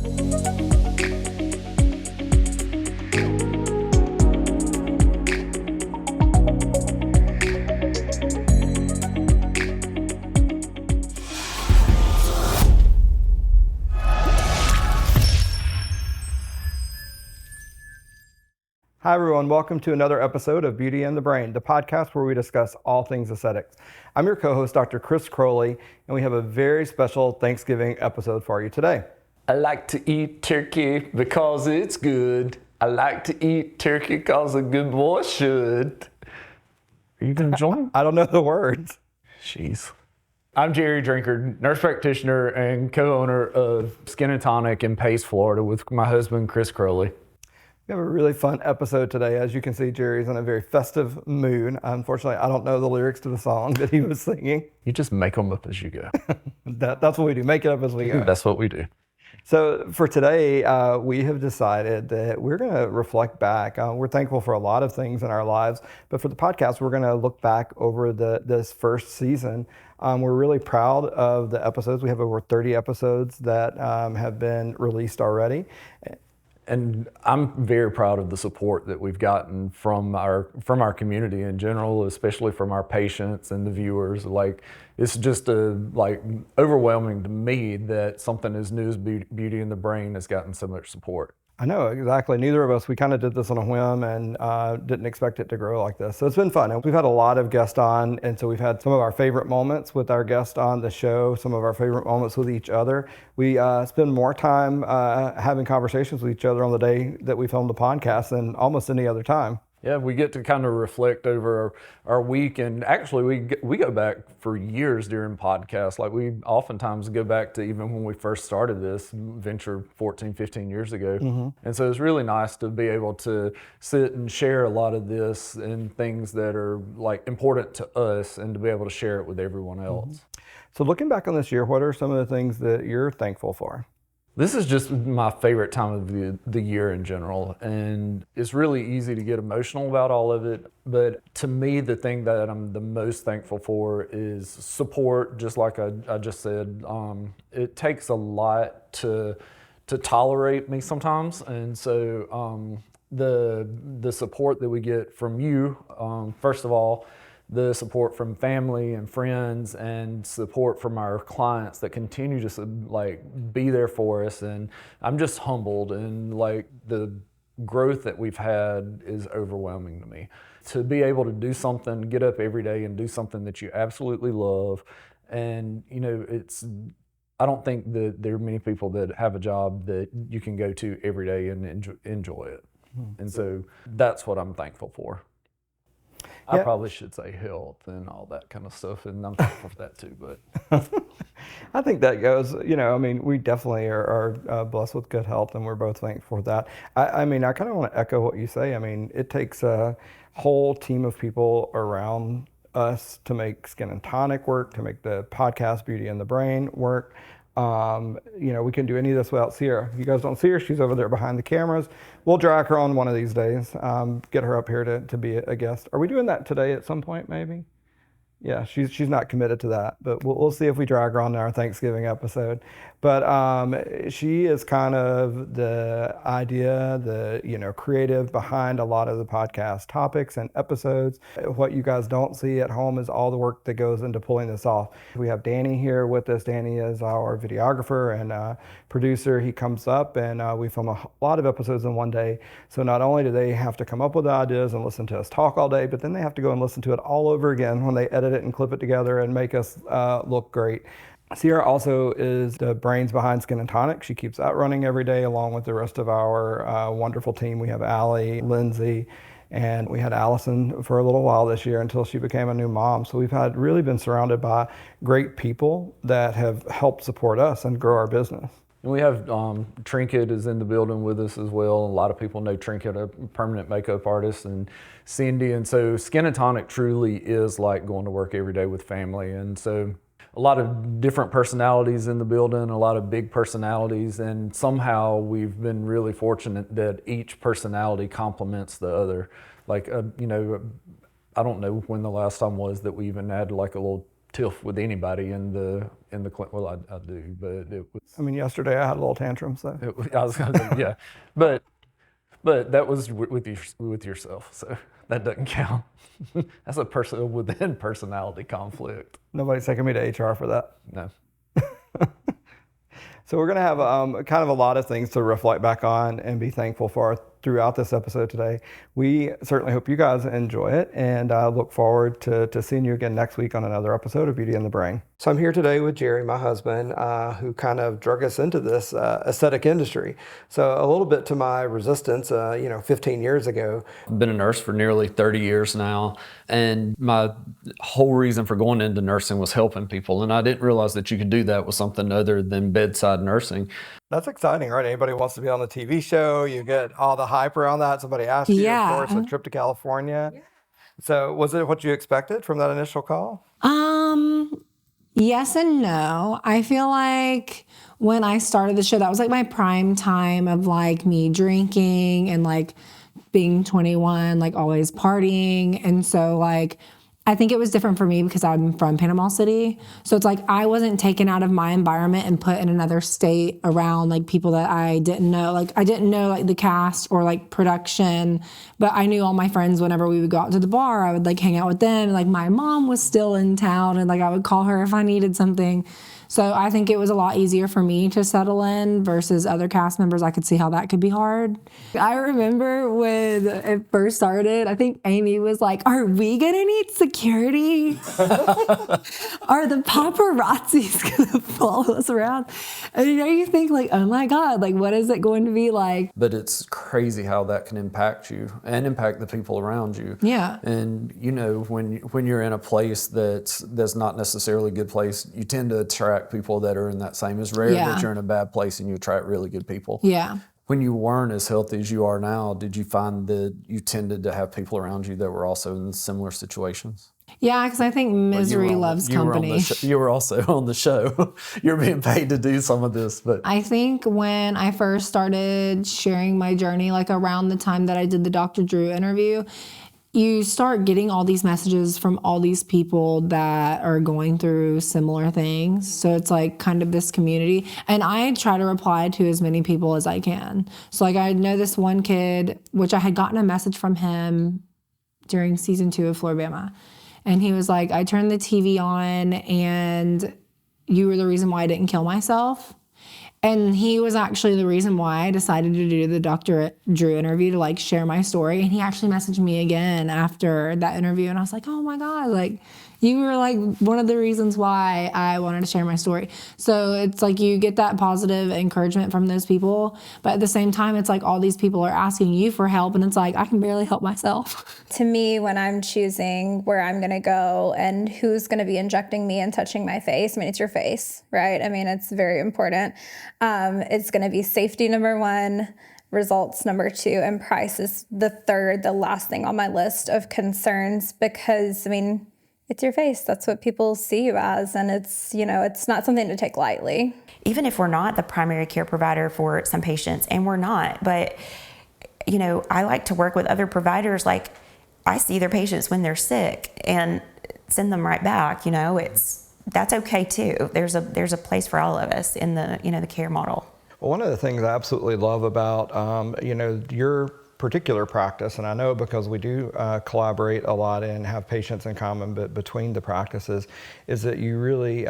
Hi everyone, welcome to another episode of Beauty and the Brain, the podcast where we discuss all things aesthetics. I'm your co-host, Dr. Chris Crowley, and we have a very special Thanksgiving episode for you today. I like to eat turkey because it's good. I like to eat turkey because a good boy should. Are you gonna join? I don't know the words. Jeez. I'm Jerry Drinker, nurse practitioner and co-owner of Skin and Tonic in Pace, Florida with my husband, Chris Crowley. We have a really fun episode today. As you can see, Jerry's in a very festive mood. Unfortunately, I don't know the lyrics to the song that he was singing. You just make them up as you go. That's what we do, make it up as we go. That's what we do. So for today, we have decided that we're going to reflect back. We're thankful for a lot of things in our lives, but for the podcast, we're going to look back over this first season. We're really proud of the episodes. We have over 30 episodes that have been released already. And I'm very proud of the support that we've gotten from our community in general, especially from our patients and the viewers. Like, it's just overwhelming to me that something as new as Beauty and the Brain has gotten so much support. I know, exactly. Neither of us, we kind of did this on a whim and didn't expect it to grow like this. So it's been fun. And we've had a lot of guests on, and so we've had some of our favorite moments with our guests on the show, some of our favorite moments with each other. We spend more time having conversations with each other on the day that we film the podcast than almost any other time. Yeah, we get to kind of reflect over our week, and actually we go back for years during podcasts. Like, we oftentimes go back to even when we first started this venture 14, 15 years ago. Mm-hmm. And so it's really nice to be able to sit and share a lot of this and things that are like important to us, and to be able to share it with everyone else. Mm-hmm. So looking back on this year, what are some of the things that you're thankful for? This is just my favorite time of the year in general, and it's really easy to get emotional about all of it, but to me, the thing that I'm the most thankful for is support. Just like I just said, it takes a lot to tolerate me sometimes, and so the support that we get from you, first of all, the support from family and friends, and support from our clients that continue to be there for us. And I'm just humbled, and the growth that we've had is overwhelming to me. To be able to do something, get up every day and do something that you absolutely love. And I don't think that there are many people that have a job that you can go to every day and enjoy it. Mm-hmm. And so that's what I'm thankful for. I probably should say health and all that kind of stuff, and I'm thankful for that too. But I think that goes, we definitely are blessed with good health, and we're both thankful for that. I kind of want to echo what you say. It takes a whole team of people around us to make Skin and Tonic work, to make the podcast Beauty and the Brain work. We couldn't do any of this without Sierra. You guys don't see her. She's over there behind the cameras. We'll drag her on one of these days, get her up here to be a guest. Are we doing that today at some point, maybe? Yeah, she's not committed to that, but we'll see if we drag her on in our Thanksgiving episode. But she is kind of the idea, the creative behind a lot of the podcast topics and episodes. What you guys don't see at home is all the work that goes into pulling this off. We have Danny here with us. Danny is our videographer and producer. He comes up and we film a lot of episodes in one day. So not only do they have to come up with the ideas and listen to us talk all day, but then they have to go and listen to it all over again when they edit it and clip it together and make us look great. Sierra also is the brains behind Skin and Tonic. She keeps that running every day along with the rest of our wonderful team. We have Allie, Lindsay, and we had Allison for a little while this year until she became a new mom. So we've really been surrounded by great people that have helped support us and grow our business. And we have Trinket is in the building with us as well. A lot of people know Trinket, a permanent makeup artist, and Cindy. And so Skin and Tonic truly is like going to work every day with family. And so a lot of different personalities in the building, a lot of big personalities, and somehow we've been really fortunate that each personality complements the other. I don't know when the last time was that we even had like a little tiff with anybody in the clinic. Well, I do, but it was. I mean, yesterday I had a little tantrum, so. I was gonna say, yeah, but that was with yourself, so that doesn't count. That's a person within personality conflict. Nobody's taking me to HR for that. No. So we're going to have kind of a lot of things to reflect back on and be thankful for throughout this episode today. We certainly hope you guys enjoy it, and look forward to seeing you again next week on another episode of Beauty in the Brain. So I'm here today with Jerry, my husband, who kind of drug us into this aesthetic industry. So a little bit to my resistance, 15 years ago. I've been a nurse for nearly 30 years now, and my whole reason for going into nursing was helping people, and I didn't realize that you could do that with something other than bedside nursing. That's exciting, right? Anybody wants to be on the TV show, you get all the hype around that. Somebody asked you, of course, a trip to California. Yeah. So was it what you expected from that initial call? Yes and no. I feel like when I started the show, that was like my prime time of like me drinking and like being 21, like always partying. And so like, I think it was different for me because I'm from Panama City. So it's like I wasn't taken out of my environment and put in another state around like people that I didn't know. Like I didn't know like the cast or like production, but I knew all my friends. Whenever we would go out to the bar, I would like hang out with them. And like my mom was still in town and like I would call her if I needed something. So I think it was a lot easier for me to settle in versus other cast members. I could see how that could be hard. I remember when it first started, I think Amy was like, are we going to need security? Are the paparazzis going to follow us around? And you think like, oh my God, like what is it going to be like? But it's crazy how that can impact you and impact the people around you. Yeah. And when you're in a place that's not necessarily a good place, you tend to attract people that are in that same. It's rare that you're in a bad place and you attract really good people. Yeah. When you weren't as healthy as you are now, did you find that you tended to have people around you that were also in similar situations? Yeah, because I think misery loves company. You were also on the show. You're being paid to do some of this. But I think when I first started sharing my journey, like around the time that I did the Dr. Drew interview, you start getting all these messages from all these people that are going through similar things. So it's like kind of this community. And I try to reply to as many people as I can. So like I know this one kid, which I had gotten a message from him during season 2 of Floribama. And he was like, I turned the TV on and you were the reason why I didn't kill myself. And he was actually the reason why I decided to do the Dr. Drew interview to like share my story. And he actually messaged me again after that interview. And I was like, oh my God, like you were like one of the reasons why I wanted to share my story. So it's like you get that positive encouragement from those people. But at the same time, it's like all these people are asking you for help. And it's like, I can barely help myself. To me, when I'm choosing where I'm going to go and who's going to be injecting me and touching my face, I mean, it's your face, right? I mean, it's very important. It's going to be safety number 1, results number 2, and price is the third, the last thing on my list of concerns because, I mean, it's your face. That's what people see you as. And it's, it's not something to take lightly. Even if we're not the primary care provider for some patients, and we're not, but, I like to work with other providers. Like I see their patients when they're sick and send them right back. That's okay too. There's a place for all of us in the, the care model. Well, one of the things I absolutely love about, your particular practice, and I know because we do collaborate a lot and have patients in common, but between the practices, is that you really,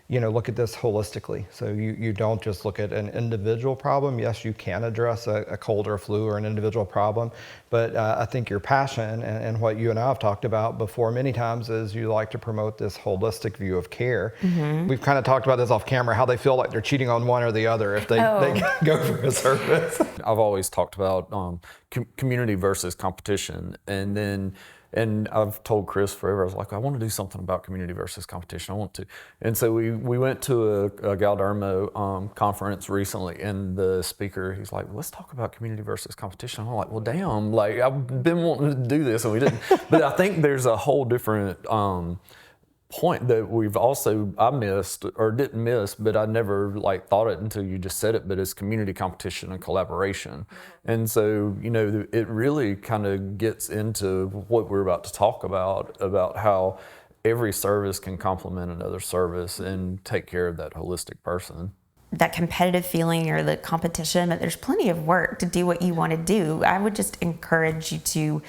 look at this holistically. So you don't just look at an individual problem. Yes, you can address a cold or a flu or an individual problem, but I think your passion and what you and I have talked about before many times is you like to promote this holistic view of care. Mm-hmm. We've kind of talked about this off camera, how they feel like they're cheating on one or the other if they go for a service. I've always talked about community versus competition, and I've told Chris forever, I was like, I want to do something about community versus competition. I want to. And so we went to a Galdermo conference recently, and the speaker, he's like, let's talk about community versus competition. I'm like, well, damn, like I've been wanting to do this and we didn't. But I think there's a whole different point that I missed or didn't miss, but I never thought it until you just said it, but it's community competition and collaboration. And so, it really kind of gets into what we're about to talk about how Every service can complement another service and take care of that holistic person. That competitive feeling or the competition, but there's plenty of work to do what you want to do. I would just encourage you to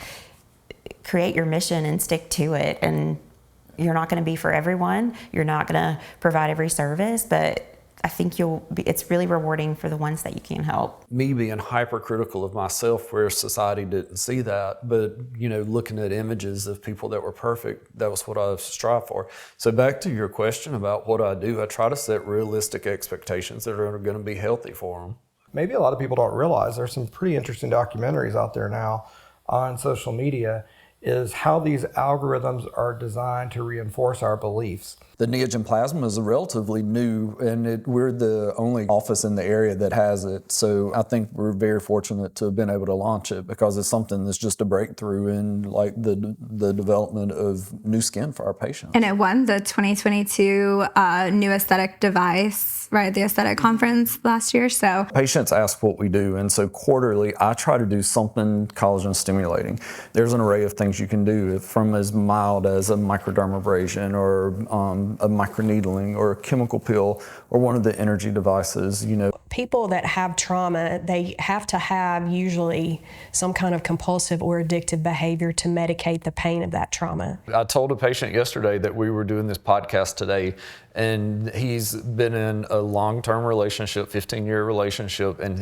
create your mission and stick to it. And you're not going to be for everyone. You're not going to provide every service, but I think it's really rewarding for the ones that you can help. Me being hypercritical of myself where society didn't see that, but looking at images of people that were perfect, that was what I strive for. So back to your question about what I do, I try to set realistic expectations that are going to be healthy for them. Maybe a lot of people don't realize there's some pretty interesting documentaries out there now on social media is how these algorithms are designed to reinforce our beliefs. The Neogen plasma is relatively new, and we're the only office in the area that has it. So I think we're very fortunate to have been able to launch it because it's something that's just a breakthrough in like the development of new skin for our patients. And it won the 2022 New Aesthetic Device, right? The aesthetic conference last year. So patients ask what we do, and so quarterly I try to do something collagen stimulating. There's an array of things you can do, from as mild as a microdermabrasion or a microneedling or a chemical peel or one of the energy devices. People that have trauma, they have to have usually some kind of compulsive or addictive behavior to medicate the pain of that trauma. I told a patient yesterday that we were doing this podcast today, and he's been in a long-term relationship, 15-year relationship, and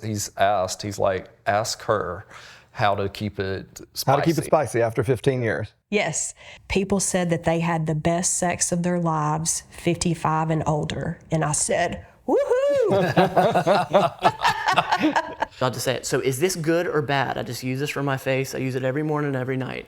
he's like, ask her how to keep it spicy. How to keep it spicy after 15 years. Yes. People said that they had the best sex of their lives, 55 and older. And I said, woohoo! I'll just say it. So is this good or bad? I just use this for my face. I use it every morning, every night.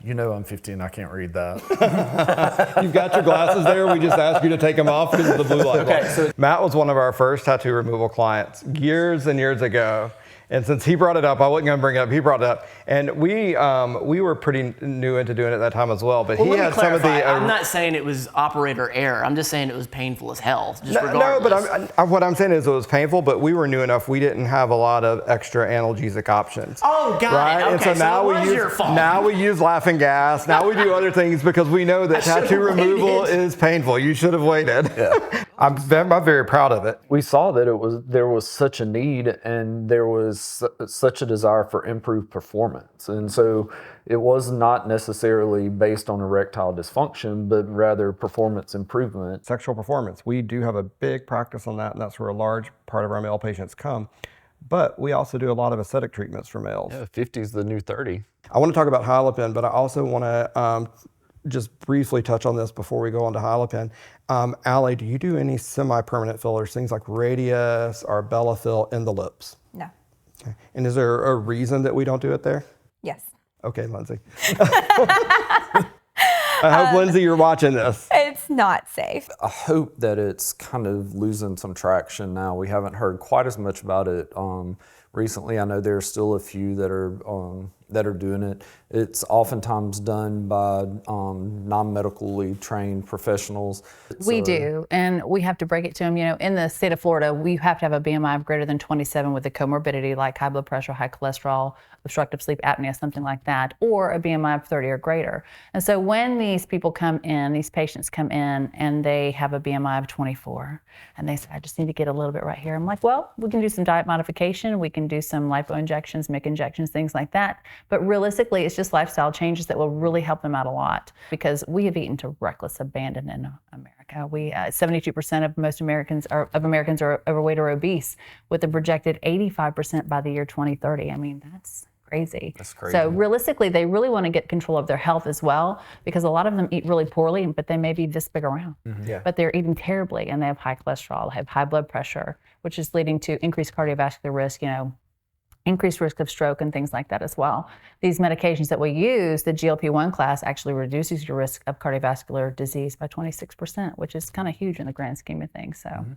I'm 15, I can't read that. You've got your glasses there. We just asked you to take them off because of the blue light. Okay, so Matt was one of our first tattoo removal clients years and years ago. And since he brought it up, I wasn't going to bring it up. He brought it up, and we were pretty new into doing it at that time as well. But he had some of the. I'm not saying it was operator error. I'm just saying it was painful as hell. Just no, but what I'm saying is it was painful. But we were new enough. We didn't have a lot of extra analgesic options. Oh, got it. Okay, and so now it was your fault. Now we use laughing gas. Now we do other things because we know that tattoo removal is painful. You should have waited. Yeah. I'm very proud of it. We saw that there was such a need, and there was such a desire for improved performance. And so it was not necessarily based on erectile dysfunction, but rather performance improvement. Sexual performance. We do have a big practice on that, and that's where a large part of our male patients come. But we also do a lot of aesthetic treatments for males. Yeah, 50 is the new 30. I want to talk about Hyalopin, but I also want to just briefly touch on this before we go on to Hyalopin. Allie, do you do any semi-permanent fillers, things like Radius or Bellafill in the lips? no. Okay. And is there a reason that we don't do it there? Yes. Okay, Lindsay. I hope, Lindsay, you're watching this. It's not safe. I hope that it's kind of losing some traction now. We haven't heard quite as much about it recently. I know there are still a few that are doing it. It's oftentimes done by non-medically trained professionals. We do, and we have to break it to them. In the state of Florida, we have to have a BMI of greater than 27 with a comorbidity like high blood pressure, high cholesterol, obstructive sleep apnea, something like that, or a BMI of 30 or greater. And so when these people come in, these patients come in, and they have a BMI of 24, and they say, I just need to get a little bit right here. I'm like, well, we can do some diet modification. We can do some lipo injections, MIC injections, things like that. But realistically, it's just lifestyle changes that will really help them out a lot, because we have eaten to reckless abandon in America. 72% of most Americans are overweight or obese, with a projected 85% by the year 2030. I mean, that's crazy. That's crazy. So realistically, they really want to get control of their health as well, because a lot of them eat really poorly, but they may be this big around. Mm-hmm. Yeah. But they're eating terribly, and they have high cholesterol, have high blood pressure, which is leading to increased cardiovascular risk, increased risk of stroke and things like that as well. These medications that we use, the GLP-1 class, actually reduces your risk of cardiovascular disease by 26%, which is kind of huge in the grand scheme of things. So. Mm-hmm.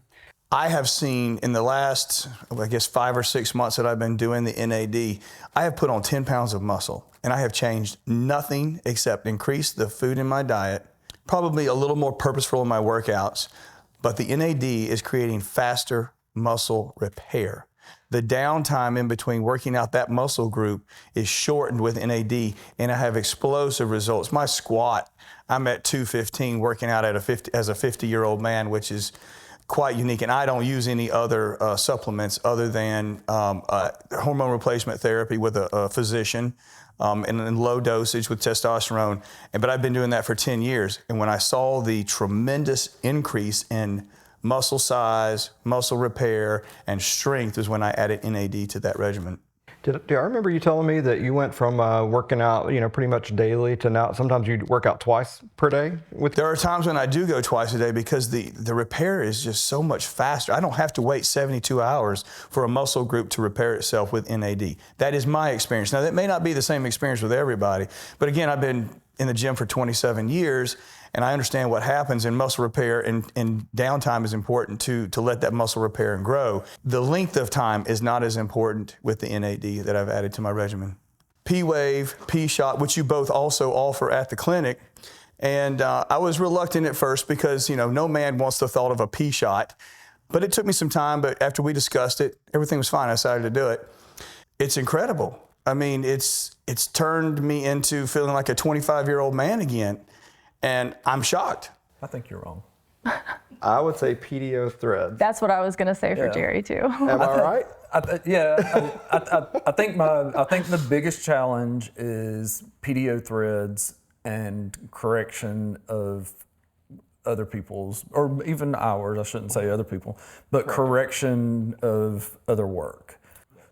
I have seen in the last, 5 or 6 months that I've been doing the NAD, I have put on 10 pounds of muscle, and I have changed nothing except increase the food in my diet, probably a little more purposeful in my workouts, but the NAD is creating faster muscle repair. The downtime in between working out that muscle group is shortened with NAD, and I have explosive results. My squat, I'm at 215 working out at as a 50-year-old man, which is quite unique. And I don't use any other supplements other than hormone replacement therapy with a physician, and in low dosage with testosterone. But I've been doing that for 10 years. And when I saw the tremendous increase in muscle size, muscle repair, and strength is when I added NAD to that regimen. Do I remember you telling me that you went from working out, pretty much daily to now sometimes you work out twice per day? There are times when I do go twice a day because the repair is just so much faster. I don't have to wait 72 hours for a muscle group to repair itself with NAD. That is my experience. Now, that may not be the same experience with everybody, but again, I've been in the gym for 27 years, and I understand what happens in muscle repair, and downtime is important to let that muscle repair and grow. The length of time is not as important with the NAD that I've added to my regimen. P-Wave, P-Shot, which you both also offer at the clinic. And I was reluctant at first because, no man wants the thought of a P-Shot. But it took me some time, but after we discussed it, everything was fine. I decided to do it. It's incredible. I mean, it's turned me into feeling like a 25-year-old man again. And I'm shocked. I think you're wrong. I would say PDO threads. That's what I was going to say for Jerry too. Am I right? I think the biggest challenge is PDO threads and correction of other people's, or even ours, I shouldn't say other people, but correction of other work.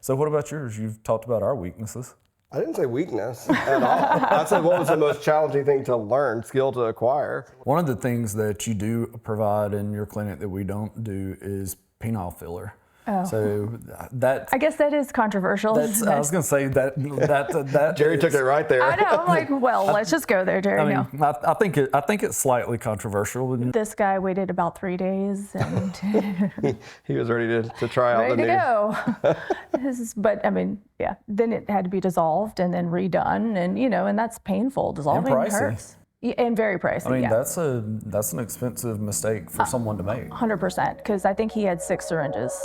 So what about yours? You've talked about our weaknesses. I didn't say weakness at all. I said what was the most challenging thing to learn, skill to acquire. One of the things that you do provide in your clinic that we don't do is penile filler. Oh. So that, I guess that is controversial. I was going to say that Jerry took it right there. I know. I'm like, well, let's just go there, Jerry. I mean, I think it's slightly controversial. This guy waited about 3 days, and he was ready to try out ready the to new. go. But I mean, yeah. Then it had to be dissolved and then redone, and and that's painful. Dissolving hurts. Yeah, and very pricey. I mean, yeah. that's an expensive mistake for someone to make. 100%, because I think he had 6 syringes.